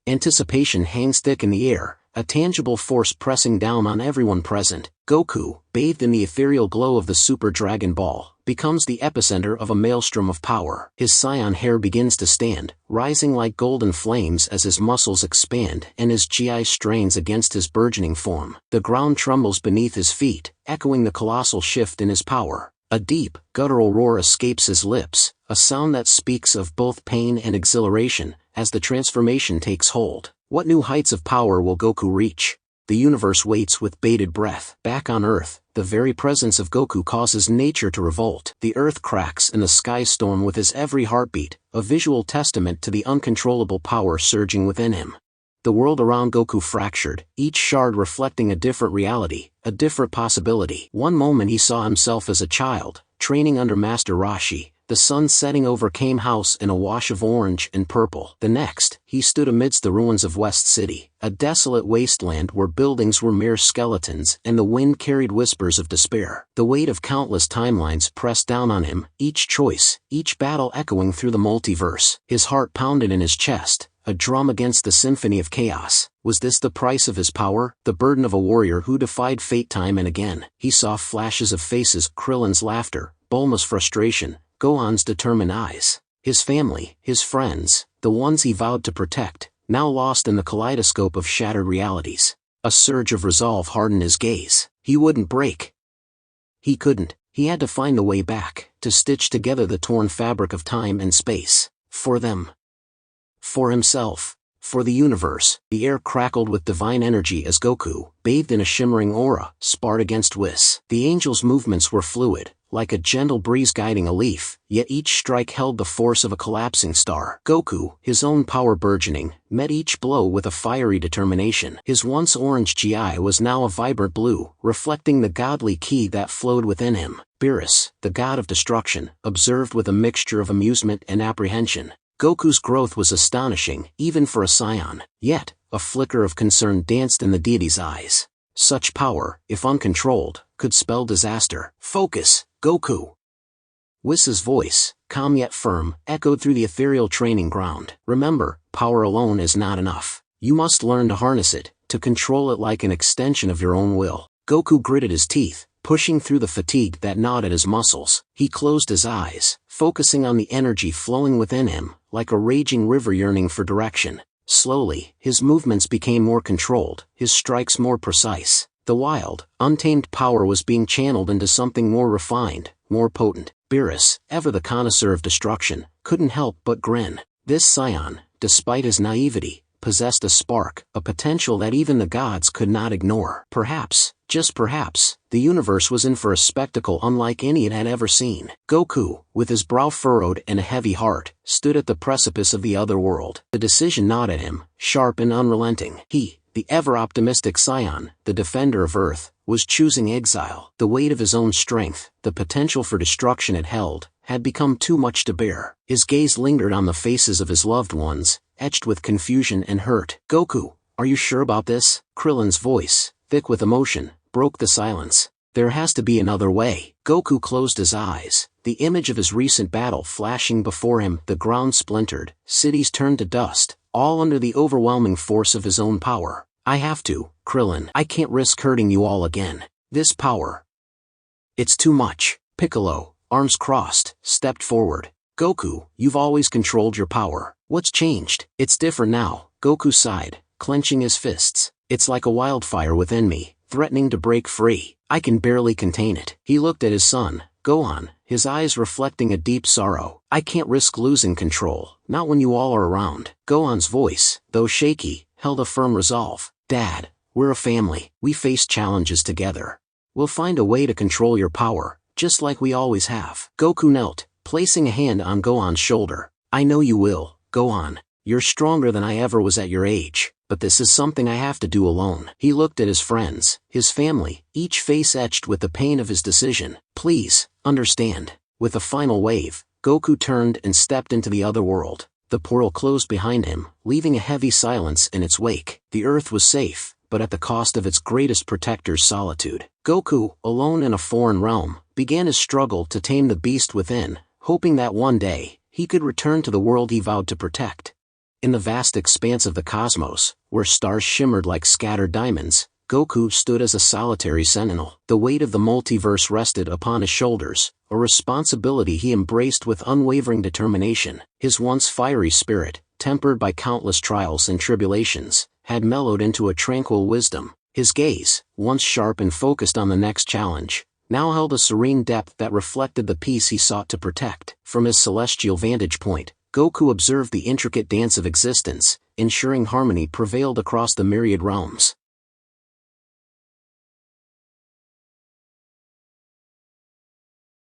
Anticipation hangs thick in the air, a tangible force pressing down on everyone present. Goku, bathed in the ethereal glow of the Super Dragon Ball, becomes the epicenter of a maelstrom of power. His Saiyan hair begins to stand, rising like golden flames as his muscles expand and his chi strains against his burgeoning form. The ground trembles beneath his feet, echoing the colossal shift in his power. A deep, guttural roar escapes his lips, a sound that speaks of both pain and exhilaration, as the transformation takes hold. What new heights of power will Goku reach? The universe waits with bated breath. Back on Earth, the very presence of Goku causes nature to revolt. The earth cracks and the skies storm with his every heartbeat, a visual testament to the uncontrollable power surging within him. The world around Goku fractured, each shard reflecting a different reality, a different possibility. One moment he saw himself as a child, training under Master Roshi, the sun setting over Kame House in a wash of orange and purple. The next, he stood amidst the ruins of West City, a desolate wasteland where buildings were mere skeletons and the wind carried whispers of despair. The weight of countless timelines pressed down on him, each choice, each battle echoing through the multiverse. His heart pounded in his chest, a drum against the symphony of chaos. Was this the price of his power? The burden of a warrior who defied fate time and again. He saw flashes of faces, Krillin's laughter, Bulma's frustration, Gohan's determined eyes. His family, his friends, the ones he vowed to protect, now lost in the kaleidoscope of shattered realities. A surge of resolve hardened his gaze. He wouldn't break. He couldn't. He had to find the way back, to stitch together the torn fabric of time and space. For them. For himself. For the universe. The air crackled with divine energy as Goku, bathed in a shimmering aura, sparred against Whis. The angel's movements were fluid, like a gentle breeze guiding a leaf, yet each strike held the force of a collapsing star. Goku, his own power burgeoning, met each blow with a fiery determination. His once orange chi was now a vibrant blue, reflecting the godly ki that flowed within him. Beerus, the god of destruction, observed with a mixture of amusement and apprehension. Goku's growth was astonishing, even for a Saiyan, yet, a flicker of concern danced in the deity's eyes. Such power, if uncontrolled, could spell disaster. Focus, Goku! Whis' voice, calm yet firm, echoed through the ethereal training ground. Remember, power alone is not enough. You must learn to harness it, to control it like an extension of your own will. Goku gritted his teeth, pushing through the fatigue that gnawed at his muscles. He closed his eyes, focusing on the energy flowing within him, like a raging river yearning for direction. Slowly, his movements became more controlled, his strikes more precise. The wild, untamed power was being channeled into something more refined, more potent. Beerus, ever the connoisseur of destruction, couldn't help but grin. This Saiyan, despite his naivety, possessed a spark, a potential that even the gods could not ignore. Perhaps, just perhaps, the universe was in for a spectacle unlike any it had ever seen. Goku, with his brow furrowed and a heavy heart, stood at the precipice of the other world. The decision gnawed at him, sharp and unrelenting. He, the ever-optimistic Saiyan, the defender of Earth, was choosing exile. The weight of his own strength, the potential for destruction it held, had become too much to bear. His gaze lingered on the faces of his loved ones, etched with confusion and hurt. Goku, are you sure about this? Krillin's voice, thick with emotion, broke the silence. There has to be another way. Goku closed his eyes, the image of his recent battle flashing before him. The ground splintered, cities turned to dust, all under the overwhelming force of his own power. I have to, Krillin. I can't risk hurting you all again. This power. It's too much. Piccolo, arms crossed, stepped forward. Goku, you've always controlled your power. What's changed? It's different now, Goku sighed, clenching his fists. It's like a wildfire within me, threatening to break free. I can barely contain it. He looked at his son, Gohan, his eyes reflecting a deep sorrow. I can't risk losing control, not when you all are around. Gohan's voice, though shaky, held a firm resolve. Dad, we're a family. We face challenges together. We'll find a way to control your power, just like we always have. Goku knelt, placing a hand on Gohan's shoulder. I know you will, Gohan. You're stronger than I ever was at your age, but this is something I have to do alone. He looked at his friends, his family, each face etched with the pain of his decision. Please, understand. With a final wave, Goku turned and stepped into the other world. The portal closed behind him, leaving a heavy silence in its wake. The Earth was safe, but at the cost of its greatest protector's solitude. Goku, alone in a foreign realm, began his struggle to tame the beast within, hoping that one day, he could return to the world he vowed to protect. In the vast expanse of the cosmos, where stars shimmered like scattered diamonds, Goku stood as a solitary sentinel. The weight of the multiverse rested upon his shoulders, a responsibility he embraced with unwavering determination. His once fiery spirit, tempered by countless trials and tribulations, had mellowed into a tranquil wisdom. His gaze, once sharp and focused on the next challenge, now held a serene depth that reflected the peace he sought to protect. From his celestial vantage point, Goku observed the intricate dance of existence, ensuring harmony prevailed across the myriad realms.